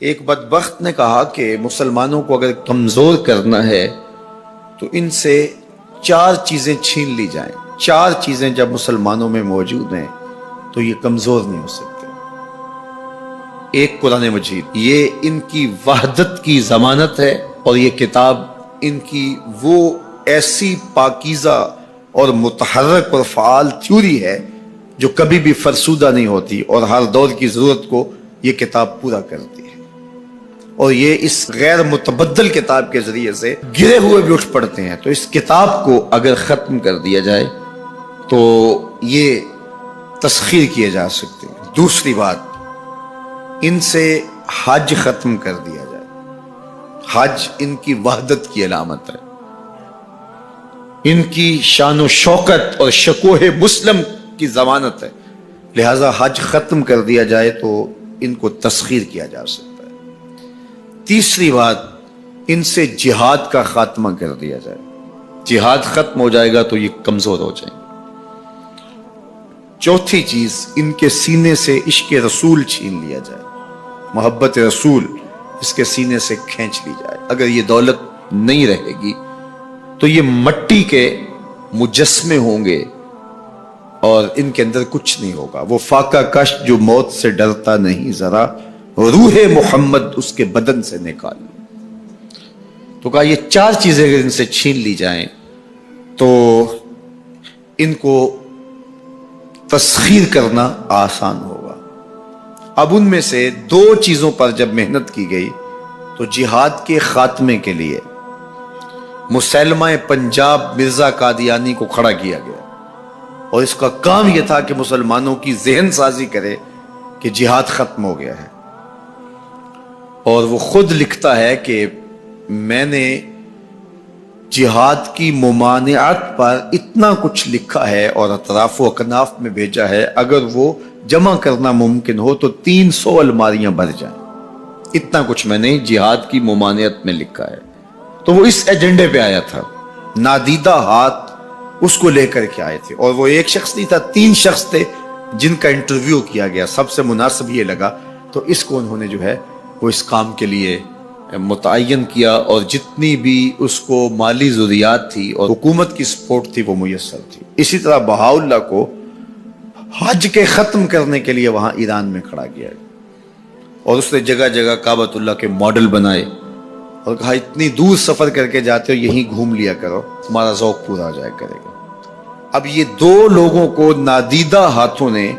ایک بدبخت نے کہا کہ مسلمانوں کو اگر کمزور کرنا ہے تو ان سے 4 چیزیں چھین لی جائیں. 4 چیزیں جب مسلمانوں میں موجود ہیں تو یہ کمزور نہیں ہو سکتے. ایک قرآن مجید، یہ ان کی وحدت کی ضمانت ہے، اور یہ کتاب ان کی وہ ایسی پاکیزہ اور متحرک اور فعال تھیوری ہے جو کبھی بھی فرسودہ نہیں ہوتی اور ہر دور کی ضرورت کو یہ کتاب پورا کرتی ہے. اور یہ اس غیر متبدل کتاب کے ذریعے سے گرے ہوئے بھی اٹھ پڑتے ہیں. تو اس کتاب کو اگر ختم کر دیا جائے تو یہ تسخیر کیے جا سکتے ہیں. دوسری بات، ان سے حج ختم کر دیا جائے. حج ان کی وحدت کی علامت ہے، ان کی شان و شوکت اور شکوہ مسلم کی ضمانت ہے. لہذا حج ختم کر دیا جائے تو ان کو تسخیر کیا جا سکتا ہے. تیسری بات، ان سے جہاد کا خاتمہ کر دیا جائے. جہاد ختم ہو جائے گا تو یہ کمزور ہو جائیں گے. چوتھی چیز، ان کے سینے سے عشق رسول چھین لیا جائے. محبت رسول اس کے سینے سے کھینچ لی جائے. اگر یہ دولت نہیں رہے گی تو یہ مٹی کے مجسمے ہوں گے اور ان کے اندر کچھ نہیں ہوگا. وہ فاقہ کش جو موت سے ڈرتا نہیں ذرا، روح محمد اس کے بدن سے نکال. تو کہا یہ 4 چیزیں اگر ان سے چھین لی جائیں تو ان کو تسخیر کرنا آسان ہوگا. اب ان میں سے 2 چیزوں پر جب محنت کی گئی تو جہاد کے خاتمے کے لیے مسلمہ پنجاب مرزا قادیانی کو کھڑا کیا گیا، اور اس کا کام یہ تھا کہ مسلمانوں کی ذہن سازی کرے کہ جہاد ختم ہو گیا ہے. اور وہ خود لکھتا ہے کہ میں نے جہاد کی ممانعت پر اتنا کچھ لکھا ہے اور اطراف و اکناف میں بھیجا ہے، اگر وہ جمع کرنا ممکن ہو تو 300 الماریاں بھر جائیں. اتنا کچھ میں نے جہاد کی ممانعت میں لکھا ہے. تو وہ اس ایجنڈے پہ آیا تھا. نادیدہ ہاتھ اس کو لے کر کے آئے تھے، اور وہ ایک شخص نہیں تھا، 3 شخص تھے جن کا انٹرویو کیا گیا. سب سے مناسب یہ لگا تو اس کو انہوں نے جو ہے وہ اس کام کے لیے متعین کیا، اور جتنی بھی اس کو مالی ضروریات تھی اور حکومت کی سپورٹ تھی وہ میسر تھی. اسی طرح بہاءاللہ کو حج کے ختم کرنے کے لیے وہاں ایران میں کھڑا کیا، اور اس نے جگہ جگہ کعبۃ اللہ کے ماڈل بنائے اور کہا اتنی دور سفر کر کے جاتے ہو، یہیں گھوم لیا کرو، تمہارا ذوق پورا ہو جائے کرے گا. اب یہ 2 لوگوں کو نادیدہ ہاتھوں نے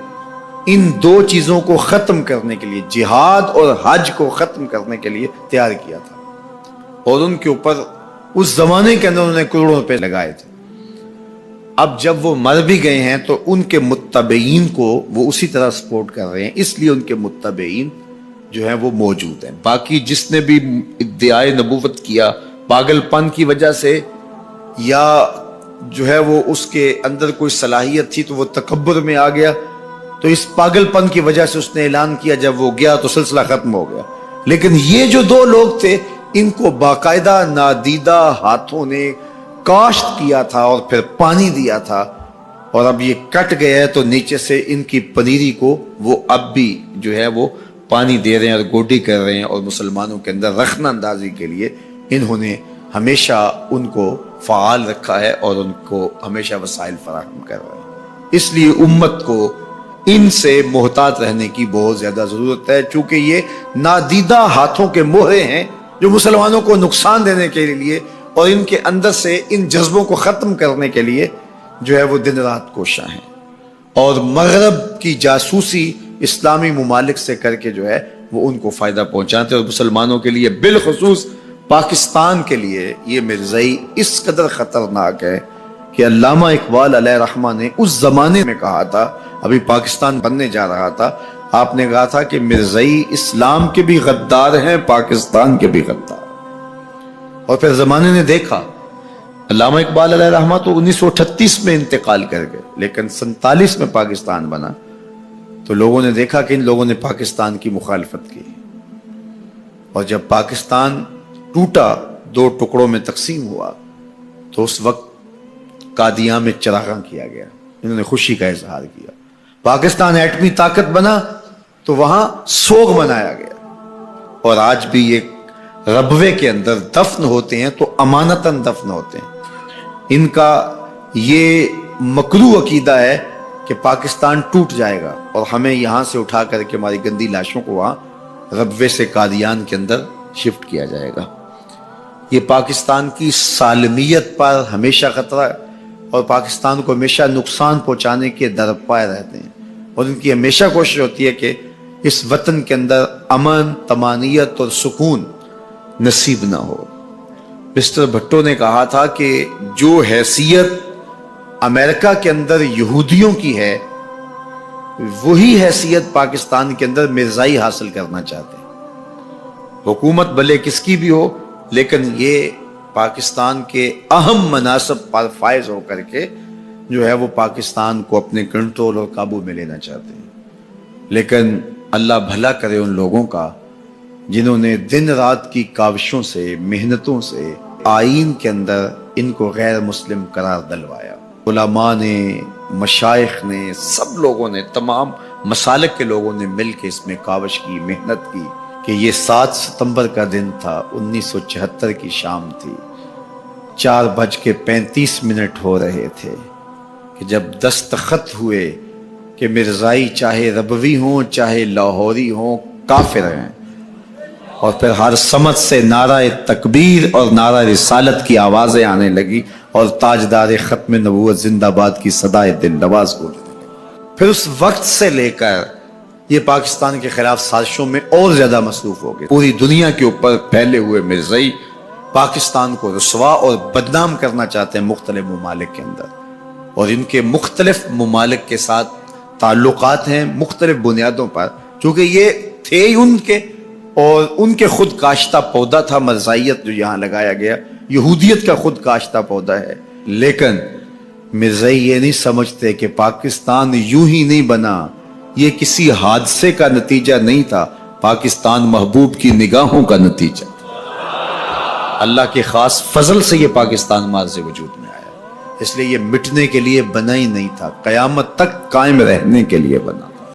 ان 2 چیزوں کو ختم کرنے کے لیے، جہاد اور حج کو ختم کرنے کے لیے تیار کیا تھا، اور ان کے اوپر اس زمانے کے اندر انہوں نے کروڑوں روپے لگائے تھے. اب جب وہ مر بھی گئے ہیں تو ان کے متبعین کو وہ اسی طرح سپورٹ کر رہے ہیں، اس لیے ان کے متبعین جو ہیں وہ موجود ہیں. باقی جس نے بھی ادعائے نبوت کیا پاگل پن کی وجہ سے، یا جو ہے وہ اس کے اندر کوئی صلاحیت تھی تو وہ تکبر میں آ گیا، تو اس پاگل پن کی وجہ سے اس نے اعلان کیا، جب وہ گیا تو سلسلہ ختم ہو گیا. لیکن یہ جو 2 لوگ تھے ان کو باقاعدہ نادیدہ ہاتھوں نے کاشت کیا تھا اور پھر پانی دیا تھا، اور اب یہ کٹ گیا ہے تو نیچے سے ان کی پنیری کو وہ اب بھی جو ہے وہ پانی دے رہے ہیں اور گوڈی کر رہے ہیں، اور مسلمانوں کے اندر رخنہ اندازی کے لیے انہوں نے ہمیشہ ان کو فعال رکھا ہے اور ان کو ہمیشہ وسائل فراہم کر رہے ہیں. اس لیے امت کو ان سے محتاط رہنے کی بہت زیادہ ضرورت ہے، چونکہ یہ نادیدہ ہاتھوں کے مہرے ہیں جو مسلمانوں کو نقصان دینے کے لیے اور ان کے اندر سے ان جذبوں کو ختم کرنے کے لیے جو ہے وہ دن رات کوشاں ہیں، اور مغرب کی جاسوسی اسلامی ممالک سے کر کے جو ہے وہ ان کو فائدہ پہنچاتے ہیں. اور مسلمانوں کے لیے بالخصوص پاکستان کے لیے یہ مرزائی اس قدر خطرناک ہے کہ علامہ اقبال علیہ رحمہ نے اس زمانے میں کہا تھا، ابھی پاکستان بننے جا رہا تھا، آپ نے کہا تھا کہ مرزائی اسلام کے بھی غدار ہیں، پاکستان کے بھی غدار. اور پھر زمانے نے دیکھا، علامہ اقبال علیہ رحمہ تو 1938 میں انتقال کر گئے، لیکن 47 میں پاکستان بنا تو لوگوں نے دیکھا کہ ان لوگوں نے پاکستان کی مخالفت کی، اور جب پاکستان ٹوٹا، 2 ٹکڑوں میں تقسیم ہوا، تو اس وقت قادیاں میں چراغاں کیا گیا، انہوں نے خوشی کا اظہار کیا. پاکستان ایٹمی طاقت بنا تو وہاں سوگ منایا گیا. اور آج بھی یہ ربوے کے اندر دفن ہوتے ہیں تو امانتاً دفن ہوتے ہیں۔ ان کا یہ مکروہ عقیدہ ہے کہ پاکستان ٹوٹ جائے گا اور ہمیں یہاں سے اٹھا کر کے ہماری گندی لاشوں کو وہاں ربوے سے قادیان کے اندر شفٹ کیا جائے گا۔ یہ پاکستان کی سالمیت پر ہمیشہ خطرہ ہے اور پاکستان کو ہمیشہ نقصان پہنچانے کے درپائے رہتے ہیں، اور ان کی ہمیشہ کوشش ہوتی ہے کہ اس وطن کے اندر امن، طمانینت اور سکون نصیب نہ ہو۔ مسٹر بھٹو نے کہا تھا کہ جو حیثیت امریکہ کے اندر یہودیوں کی ہے وہی حیثیت پاکستان کے اندر مرزائی حاصل کرنا چاہتے ہیں۔ حکومت بھلے کس کی بھی ہو، لیکن یہ پاکستان کے اہم مناصب پر فائز ہو کر کے جو ہے وہ پاکستان کو اپنے کنٹرول اور قابو میں لینا چاہتے ہیں۔ لیکن اللہ بھلا کرے ان لوگوں کا جنہوں نے دن رات کی کاوشوں سے، محنتوں سے آئین کے اندر ان کو غیر مسلم قرار دلوایا۔ علماء نے، مشائخ نے، سب لوگوں نے، تمام مسالک کے لوگوں نے مل کے اس میں کاوش کی، محنت کی کہ یہ 7 ستمبر کا دن تھا، 1974 کی شام تھی، 4:35 ہو رہے تھے کہ جب دستخط ہوئے کہ مرزائی چاہے ربوی ہوں چاہے لاہوری ہوں کافر ہیں، اور پھر ہر سمت سے نعرہ تکبیر اور نعرہ رسالت کی آوازیں آنے لگی اور تاجدار ختم نبوت زندہ باد کی صدائے دل نواز گونجنے لگی۔ پھر اس وقت سے لے کر یہ پاکستان کے خلاف سازشوں میں اور زیادہ مصروف ہو گئے۔ پوری دنیا کے اوپر پھیلے ہوئے مرزائی پاکستان کو رسوا اور بدنام کرنا چاہتے ہیں مختلف ممالک کے اندر، اور ان کے مختلف ممالک کے ساتھ تعلقات ہیں مختلف بنیادوں پر، چونکہ یہ تھے ان کے، اور ان کے خود کاشتہ پودا تھا مرزائیت جو یہاں لگایا گیا، یہودیت کا خود کاشتہ پودا ہے۔ لیکن مرزائی یہ نہیں سمجھتے کہ پاکستان یوں ہی نہیں بنا، یہ کسی حادثے کا نتیجہ نہیں تھا، پاکستان محبوب کی نگاہوں کا نتیجہ تھا۔ اللہ کے خاص فضل سے یہ پاکستان مارز وجود میں آیا، اس لیے یہ مٹنے کے لیے بنا ہی نہیں تھا، قیامت تک قائم رہنے کے لیے بنا۔